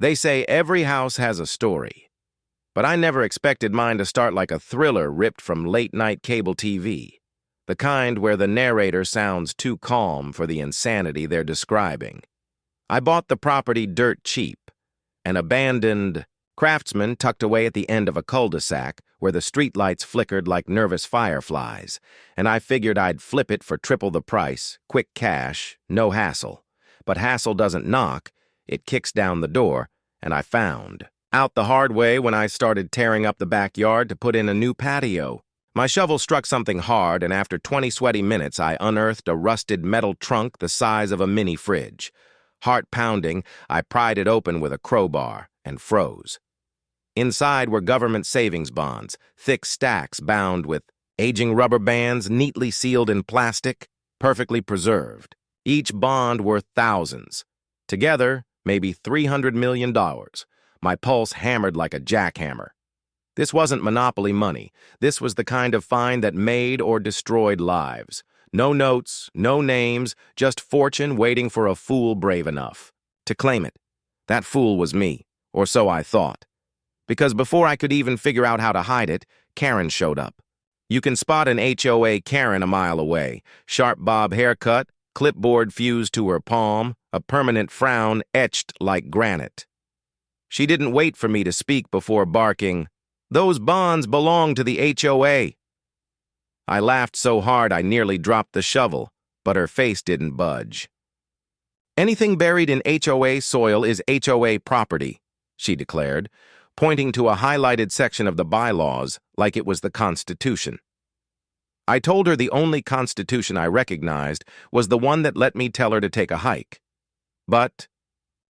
They say every house has a story, but I never expected mine to start like a thriller ripped from late-night cable TV, the kind where the narrator sounds too calm for the insanity they're describing. I bought the property dirt cheap, an abandoned craftsman tucked away at the end of a cul-de-sac where the streetlights flickered like nervous fireflies, and I figured I'd flip it for triple the price, quick cash, no hassle. But hassle doesn't knock, it kicks down the door, and I found out the hard way when I started tearing up the backyard to put in a new patio. My shovel struck something hard, and after 20 sweaty minutes, I unearthed a rusted metal trunk the size of a mini fridge. Heart pounding, I pried it open with a crowbar and froze. Inside were government savings bonds, thick stacks bound with aging rubber bands neatly sealed in plastic, perfectly preserved. Each bond worth thousands. Together, maybe $300 million. My pulse hammered like a jackhammer. This wasn't monopoly money. This was the kind of find that made or destroyed lives. No notes, no names, just fortune waiting for a fool brave enough to claim it. That fool was me, or so I thought. Because before I could even figure out how to hide it, Karen showed up. You can spot an HOA Karen a mile away. Sharp bob haircut, clipboard fused to her palm, a permanent frown etched like granite. She didn't wait for me to speak before barking, "Those bonds belong to the HOA." I laughed so hard I nearly dropped the shovel, but her face didn't budge. "Anything buried in HOA soil is HOA property," she declared, pointing to a highlighted section of the bylaws like it was the Constitution. I told her the only Constitution I recognized was the one that let me tell her to take a hike. But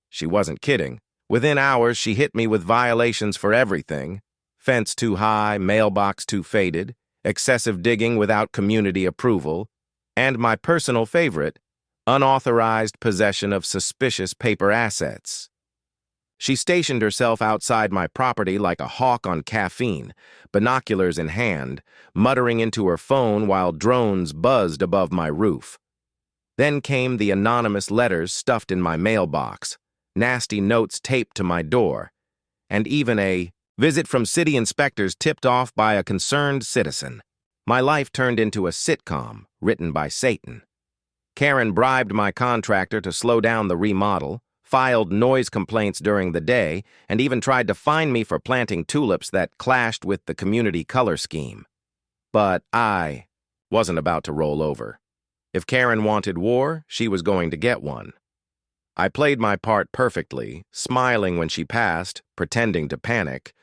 she wasn't kidding. Within hours, she hit me with violations for everything: fence too high, mailbox too faded, excessive digging without community approval, and my personal favorite, unauthorized possession of suspicious paper assets. She stationed herself outside my property like a hawk on caffeine, binoculars in hand, muttering into her phone while drones buzzed above my roof. Then came the anonymous letters stuffed in my mailbox, nasty notes taped to my door, and even a visit from city inspectors tipped off by a concerned citizen. My life turned into a sitcom written by Satan. Karen bribed my contractor to slow down the remodel, filed noise complaints during the day, and even tried to fine me for planting tulips that clashed with the community color scheme. But I wasn't about to roll over. If Karen wanted war, she was going to get one. I played my part perfectly, smiling when she passed, pretending to panic,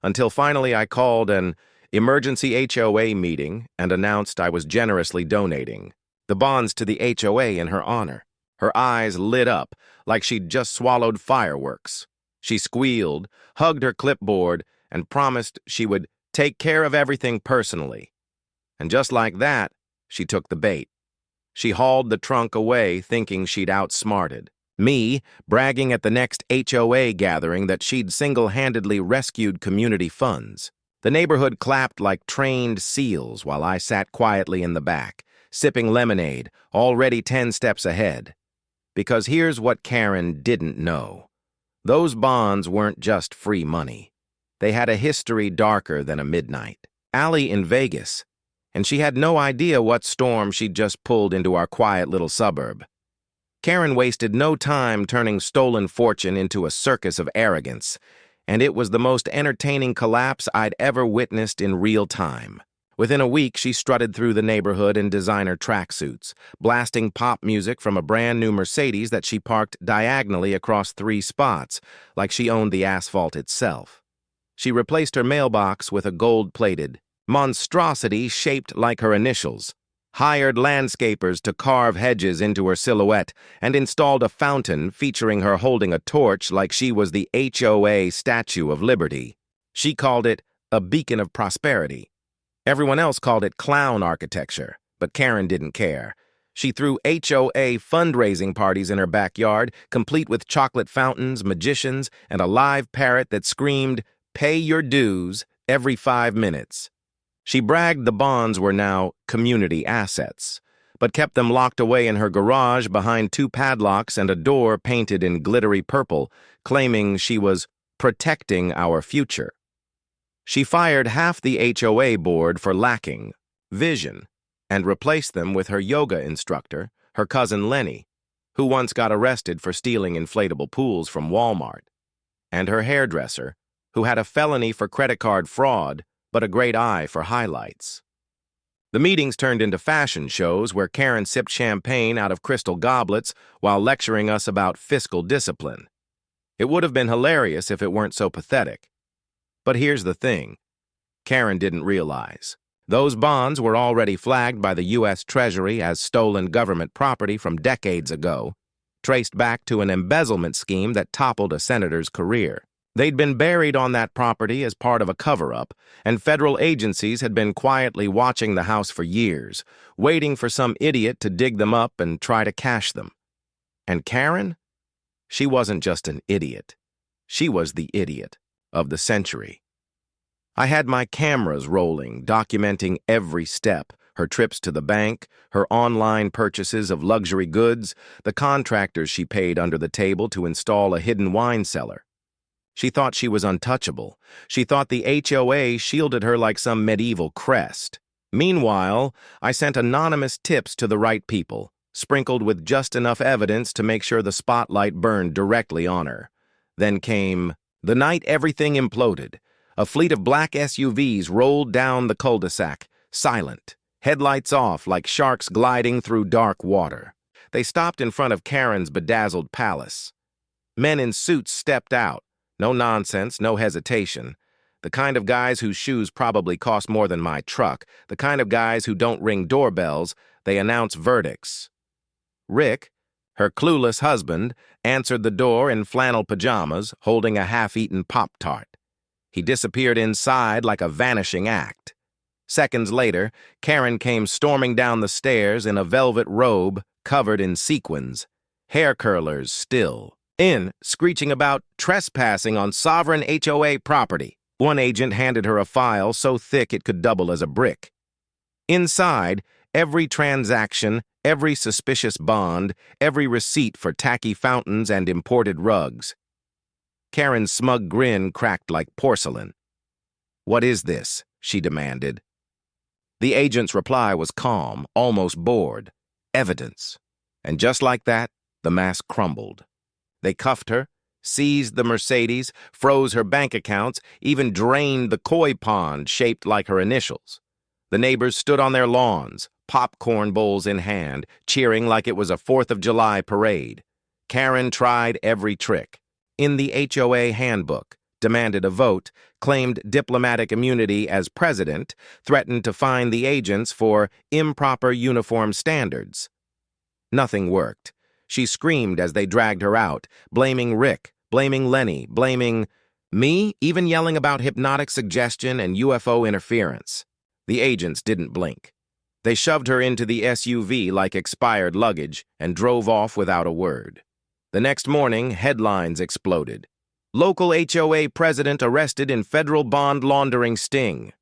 until finally I called an emergency HOA meeting and announced I was generously donating the bonds to the HOA in her honor. Her eyes lit up like she'd just swallowed fireworks. She squealed, hugged her clipboard, and promised she would take care of everything personally. And just like that, she took the bait. She hauled the trunk away thinking she'd outsmarted me, bragging at the next HOA gathering that she'd single-handedly rescued community funds. The neighborhood clapped like trained seals while I sat quietly in the back, sipping lemonade, already 10 steps ahead. Because here's what Karen didn't know. Those bonds weren't just free money. They had a history darker than a midnight alley in Vegas, and she had no idea what storm she'd just pulled into our quiet little suburb. Karen wasted no time turning stolen fortune into a circus of arrogance, and it was the most entertaining collapse I'd ever witnessed in real time. Within a week, she strutted through the neighborhood in designer tracksuits, blasting pop music from a brand-new Mercedes that she parked diagonally across 3 spots, like she owned the asphalt itself. She replaced her mailbox with a gold-plated monstrosity shaped like her initials, hired landscapers to carve hedges into her silhouette, and installed a fountain featuring her holding a torch like she was the HOA Statue of Liberty. She called it a beacon of prosperity. Everyone else called it clown architecture, but Karen didn't care. She threw HOA fundraising parties in her backyard, complete with chocolate fountains, magicians, and a live parrot that screamed, "Pay your dues," every 5 minutes. She bragged the bonds were now community assets, but kept them locked away in her garage behind 2 padlocks and a door painted in glittery purple, claiming she was protecting our future. She fired half the HOA board for lacking vision and replaced them with her yoga instructor, her cousin Lenny, who once got arrested for stealing inflatable pools from Walmart, and her hairdresser, who had a felony for credit card fraud but a great eye for highlights. The meetings turned into fashion shows where Karen sipped champagne out of crystal goblets while lecturing us about fiscal discipline. It would have been hilarious if it weren't so pathetic. But here's the thing. Karen didn't realize. Those bonds were already flagged by the U.S. Treasury as stolen government property from decades ago, traced back to an embezzlement scheme that toppled a senator's career. They'd been buried on that property as part of a cover-up, and federal agencies had been quietly watching the house for years, waiting for some idiot to dig them up and try to cash them. And Karen? She wasn't just an idiot. She was the idiot of the century. I had my cameras rolling, documenting every step, her trips to the bank, her online purchases of luxury goods, the contractors she paid under the table to install a hidden wine cellar. She thought she was untouchable. She thought the HOA shielded her like some medieval crest. Meanwhile, I sent anonymous tips to the right people, sprinkled with just enough evidence to make sure the spotlight burned directly on her. Then came the night everything imploded. A fleet of black SUVs rolled down the cul-de-sac, silent, headlights off like sharks gliding through dark water. They stopped in front of Karen's bedazzled palace. Men in suits stepped out. No nonsense, no hesitation. The kind of guys whose shoes probably cost more than my truck, the kind of guys who don't ring doorbells, they announce verdicts. Rick, her clueless husband, answered the door in flannel pajamas, holding a half-eaten Pop-Tart. He disappeared inside like a vanishing act. Seconds later, Karen came storming down the stairs in a velvet robe covered in sequins, hair curlers still. Screeching about trespassing on sovereign HOA property. One agent handed her a file so thick it could double as a brick. Inside, every transaction, every suspicious bond, every receipt for tacky fountains and imported rugs. Karen's smug grin cracked like porcelain. "What is this?" she demanded. The agent's reply was calm, almost bored. "Evidence." And just like that, the mask crumbled. They cuffed her, seized the Mercedes, froze her bank accounts, even drained the koi pond shaped like her initials. The neighbors stood on their lawns, popcorn bowls in hand, cheering like it was a 4th of July parade. Karen tried every trick. In the HOA handbook, demanded a vote, claimed diplomatic immunity as president, threatened to fine the agents for improper uniform standards. Nothing worked. She screamed as they dragged her out, blaming Rick, blaming Lenny, blaming me, even yelling about hypnotic suggestion and UFO interference. The agents didn't blink. They shoved her into the SUV like expired luggage and drove off without a word. The next morning, headlines exploded. Local HOA president arrested in federal bond laundering sting.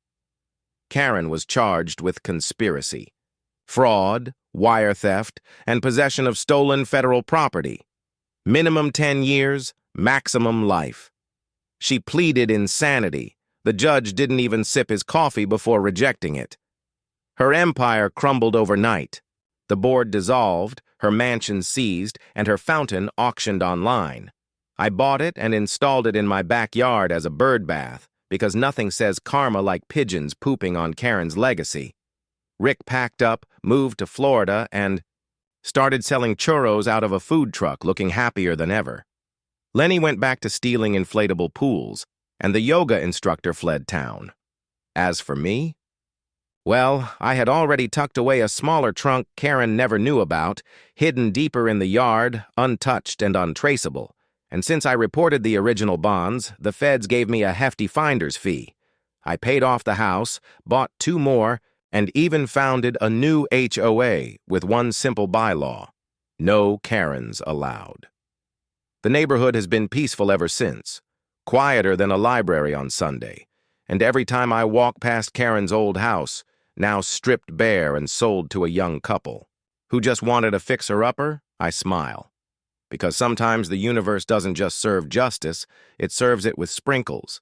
Karen was charged with conspiracy, fraud, wire theft, and possession of stolen federal property. Minimum 10 years, maximum life. She pleaded insanity. The judge didn't even sip his coffee before rejecting it. Her empire crumbled overnight. The board dissolved, her mansion seized, and her fountain auctioned online. I bought it and installed it in my backyard as a bird bath, because nothing says karma like pigeons pooping on Karen's legacy. Rick packed up, moved to Florida, and started selling churros out of a food truck, looking happier than ever. Lenny went back to stealing inflatable pools, and the yoga instructor fled town. As for me, well, I had already tucked away a smaller trunk Karen never knew about, hidden deeper in the yard, untouched and untraceable. And since I reported the original bonds, the feds gave me a hefty finder's fee. I paid off the house, bought 2 more, and even founded a new HOA with one simple bylaw: no Karens allowed. The neighborhood has been peaceful ever since, quieter than a library on Sunday, and every time I walk past Karen's old house, now stripped bare and sold to a young couple, who just wanted a fixer-upper, I smile. Because sometimes the universe doesn't just serve justice, it serves it with sprinkles.